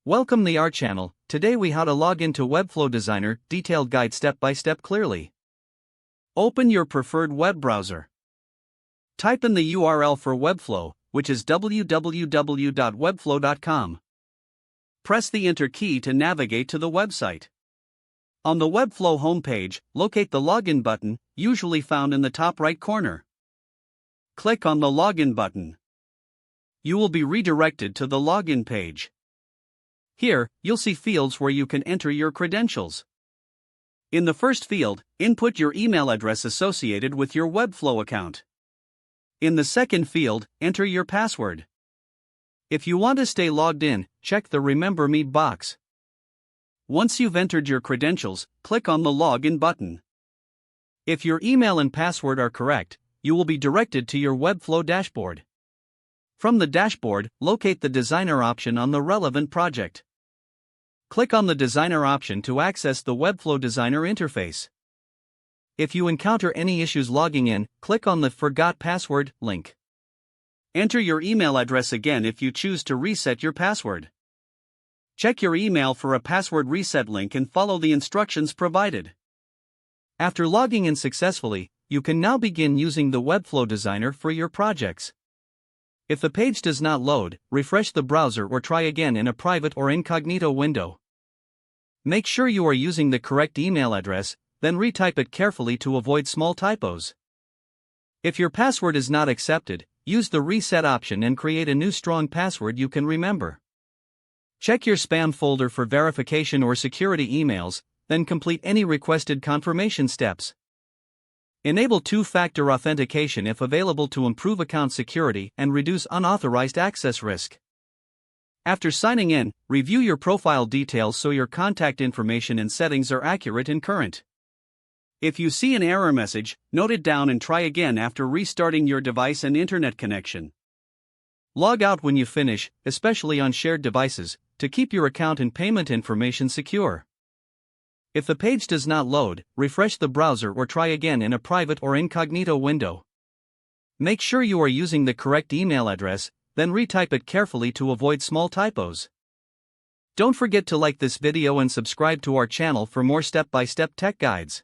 Welcome to our channel. Today we how to log into Webflow Designer, detailed guide step by step clearly. Open your preferred web browser. Type in the URL for Webflow, which is www.webflow.com. Press the Enter key to navigate to the website. On the Webflow homepage, locate the Login button, usually found in the top right corner. Click on the Login button. You will be redirected to the Login page. Here, you'll see fields where you can enter your credentials. In the first field, input your email address associated with your Webflow account. In the second field, enter your password. If you want to stay logged in, check the Remember Me box. Once you've entered your credentials, click on the Login button. If your email and password are correct, you will be directed to your Webflow dashboard. From the dashboard, locate the Designer option on the relevant project. Click on the Designer option to access the Webflow Designer interface. If you encounter any issues logging in, click on the Forgot Password link. Enter your email address again if you choose to reset your password. Check your email for a password reset link and follow the instructions provided. After logging in successfully, you can now begin using the Webflow Designer for your projects. If the page does not load, refresh the browser or try again in a private or incognito window. Make sure you are using the correct email address, then retype it carefully to avoid small typos. If your password is not accepted, use the reset option and create a new strong password you can remember. Check your spam folder for verification or security emails, then complete any requested confirmation steps. Enable two-factor authentication if available to improve account security and reduce unauthorized access risk. After signing in, review your profile details so your contact information and settings are accurate and current. If you see an error message, note it down and try again after restarting your device and internet connection. Log out when you finish, especially on shared devices, to keep your account and payment information secure. If the page does not load, refresh the browser or try again in a private or incognito window. Make sure you are using the correct email address, then retype it carefully to avoid small typos. Don't forget to like this video and subscribe to our channel for more step-by-step tech guides.